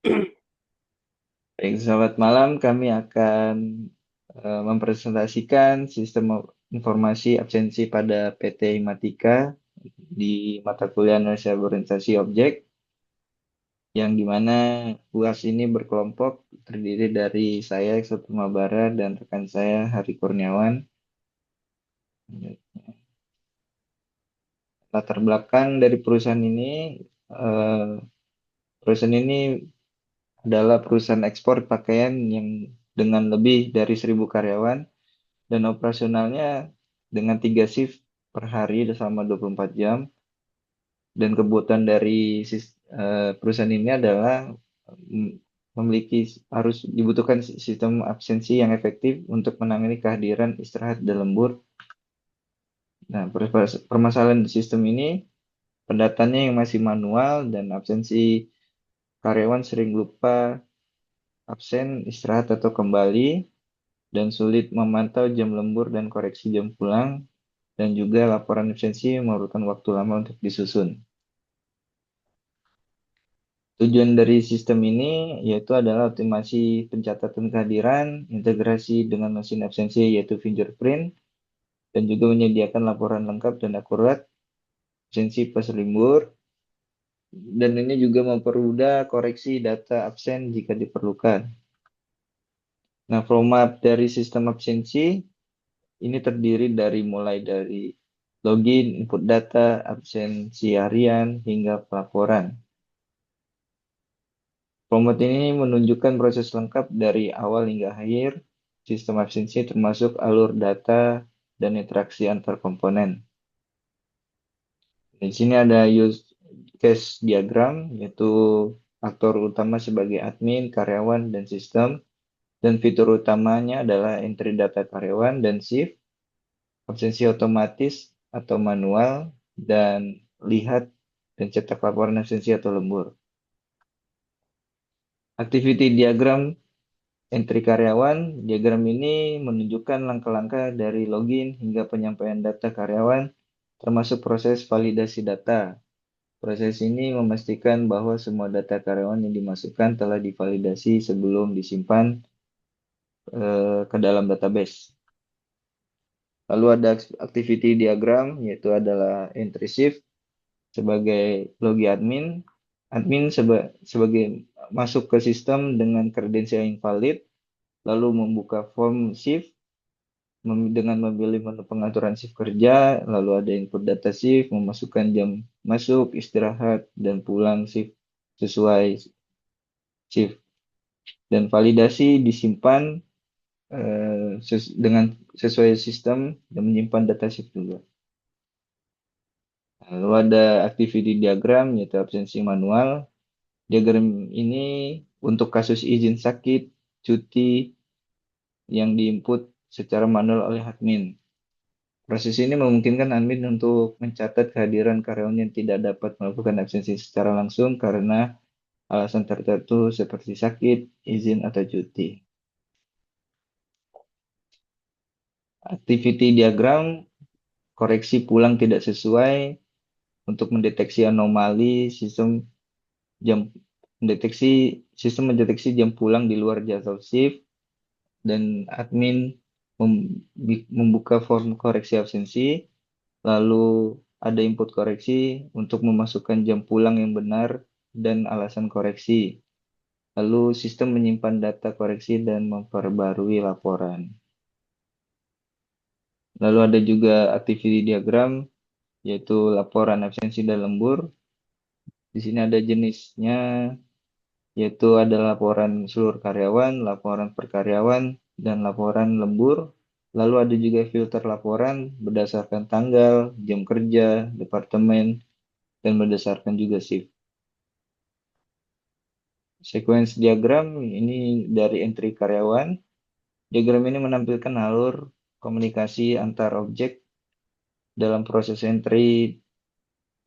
Baik, selamat malam. Kami akan mempresentasikan sistem informasi absensi pada PT Himatika di mata kuliah Indonesia Berorientasi Objek, yang dimana UAS ini berkelompok terdiri dari saya, Eksat Mabara, dan rekan saya, Hari Kurniawan. Latar belakang dari eh, perusahaan ini adalah perusahaan ekspor pakaian yang dengan lebih dari 1.000 karyawan dan operasionalnya dengan 3 shift per hari selama 24 jam. Dan kebutuhan dari perusahaan ini adalah mm, memiliki harus dibutuhkan sistem absensi yang efektif untuk menangani kehadiran istirahat dan lembur. Nah, permasalahan di sistem ini pendataannya yang masih manual dan absensi karyawan sering lupa absen, istirahat atau kembali, dan sulit memantau jam lembur dan koreksi jam pulang, dan juga laporan absensi memerlukan waktu lama untuk disusun. Tujuan dari sistem ini yaitu adalah optimasi pencatatan kehadiran, integrasi dengan mesin absensi yaitu fingerprint, dan juga menyediakan laporan lengkap dan akurat absensi pas libur, dan ini juga mempermudah koreksi data absen jika diperlukan. Nah, format dari sistem absensi ini terdiri dari mulai dari login, input data, absensi harian, hingga pelaporan. Format ini menunjukkan proses lengkap dari awal hingga akhir sistem absensi termasuk alur data dan interaksi antar komponen. Di sini ada use case diagram, yaitu aktor utama sebagai admin, karyawan, dan sistem. Dan fitur utamanya adalah entry data karyawan dan shift, absensi otomatis atau manual, dan lihat dan cetak laporan absensi atau lembur. Activity diagram entry karyawan, diagram ini menunjukkan langkah-langkah dari login hingga penyampaian data karyawan, termasuk proses validasi data. Proses ini memastikan bahwa semua data karyawan yang dimasukkan telah divalidasi sebelum disimpan ke dalam database. Lalu ada activity diagram, yaitu adalah entry shift sebagai logi admin. Admin sebagai masuk ke sistem dengan kredensial yang valid, lalu membuka form shift dengan memilih menu pengaturan shift kerja, lalu ada input data shift, memasukkan jam masuk, istirahat, dan pulang shift sesuai shift. Dan validasi disimpan dengan sesuai sistem dan menyimpan data shift juga. Lalu ada activity diagram, yaitu absensi manual. Diagram ini untuk kasus izin sakit, cuti yang diinput secara manual oleh admin. Proses ini memungkinkan admin untuk mencatat kehadiran karyawan yang tidak dapat melakukan absensi secara langsung karena alasan tertentu seperti sakit, izin, atau cuti. Activity diagram, koreksi pulang tidak sesuai untuk mendeteksi anomali jam mendeteksi mendeteksi jam pulang di luar jadwal shift, dan admin membuka form koreksi absensi, lalu ada input koreksi untuk memasukkan jam pulang yang benar dan alasan koreksi. Lalu sistem menyimpan data koreksi dan memperbarui laporan. Lalu ada juga activity diagram, yaitu laporan absensi dan lembur. Di sini ada jenisnya, yaitu ada laporan seluruh karyawan, laporan per karyawan, dan laporan lembur. Lalu ada juga filter laporan berdasarkan tanggal, jam kerja, departemen, dan berdasarkan juga shift. Sequence diagram ini dari entry karyawan. Diagram ini menampilkan alur komunikasi antar objek dalam proses entry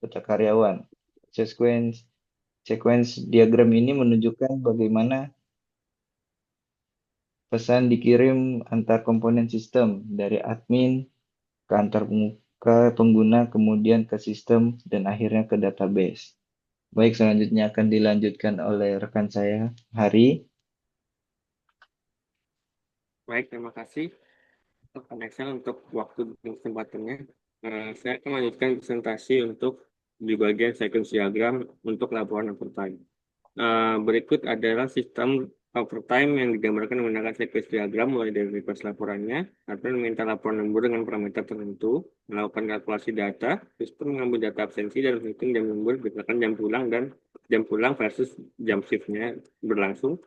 data karyawan. Sequence Sequence diagram ini menunjukkan bagaimana pesan dikirim antar komponen sistem dari admin ke antar pengguna, kemudian ke sistem, dan akhirnya ke database. Baik, selanjutnya akan dilanjutkan oleh rekan saya, Hari. Baik, terima kasih rekan Excel untuk waktu dan kesempatannya. Saya akan melanjutkan presentasi untuk di bagian sequence diagram untuk laporan overtime. Berikut adalah sistem overtime yang digambarkan menggunakan sequence diagram mulai dari request laporannya, admin meminta laporan lembur dengan parameter tertentu, melakukan kalkulasi data, sistem mengambil data absensi dan menghitung jam lembur berdasarkan jam pulang versus jam shiftnya berlangsung.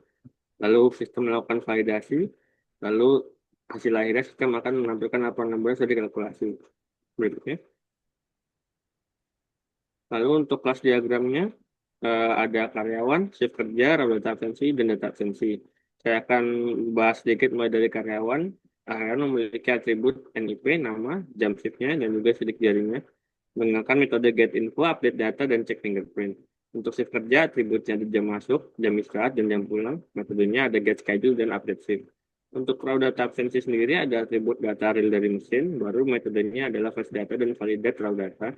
Lalu sistem melakukan validasi, lalu hasil akhirnya sistem akan menampilkan laporan lembur yang sudah dikalkulasi. Berikutnya. Lalu untuk kelas diagramnya ada karyawan, shift kerja, raw data absensi, dan data absensi. Saya akan bahas sedikit mulai dari karyawan. Karyawan memiliki atribut NIP, nama, jam shiftnya, dan juga sidik jarinya. Menggunakan metode get info, update data, dan cek fingerprint. Untuk shift kerja, atributnya ada jam masuk, jam istirahat, dan jam pulang. Metodenya ada get schedule dan update shift. Untuk raw data absensi sendiri ada atribut data real dari mesin, baru metodenya adalah fetch data dan validate raw data.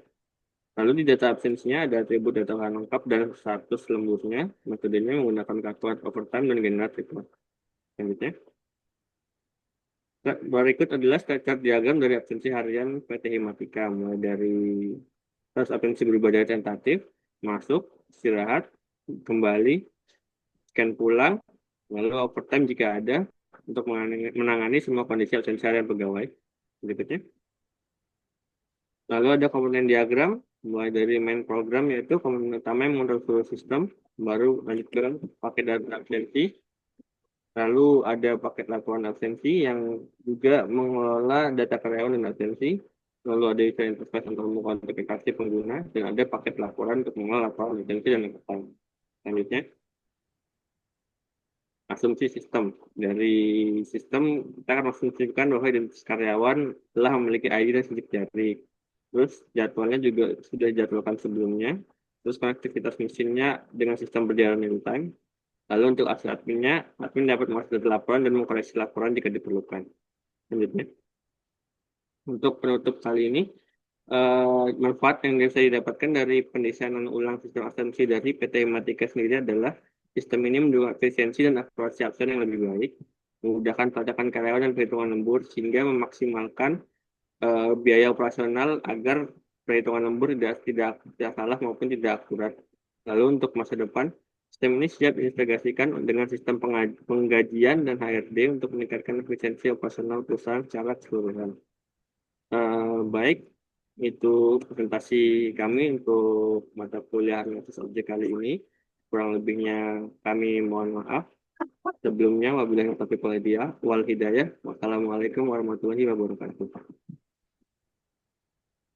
Lalu di data absensinya ada atribut data lengkap dan status lemburnya. Metodenya menggunakan kartuan overtime dan generate report. Selanjutnya, berikut adalah chart diagram dari absensi harian PT Himatika. Mulai dari status absensi berubah dari tentatif, masuk, istirahat, kembali, scan pulang, lalu overtime jika ada, untuk menangani semua kondisi absensi harian pegawai. Berikutnya. Lalu ada komponen diagram, mulai dari main program yaitu komponen utama yang mengontrol seluruh sistem, baru lanjut ke paket data absensi, lalu ada paket laporan absensi yang juga mengelola data karyawan dan absensi, lalu ada user interface untuk mengautentikasi pengguna, dan ada paket laporan untuk mengelola laporan absensi dan overtime. Selanjutnya, asumsi sistem. Dari sistem, kita akan mengasumsikan bahwa identitas karyawan telah memiliki ID dan sidik jari. Terus jadwalnya juga sudah dijadwalkan sebelumnya. Terus konektivitas mesinnya dengan sistem berjalan real time. Lalu untuk akses adminnya, admin dapat mengakses data laporan dan mengkoreksi laporan jika diperlukan. Selanjutnya, untuk penutup kali ini, manfaat yang bisa didapatkan dari pendesainan ulang sistem absensi dari PT Matika sendiri adalah sistem ini mendukung efisiensi dan akurasi absen yang lebih baik, memudahkan pelacakan karyawan dan perhitungan lembur, sehingga memaksimalkan biaya operasional agar perhitungan lembur tidak salah maupun tidak akurat. Lalu untuk masa depan, sistem ini siap diintegrasikan dengan sistem penggajian dan HRD untuk meningkatkan efisiensi operasional perusahaan secara keseluruhan. Baik, itu presentasi kami untuk mata kuliah analisis objek kali ini. Kurang lebihnya kami mohon maaf. Sebelumnya, wabillahi taufiq wal hidayah. Wassalamualaikum warahmatullahi wabarakatuh.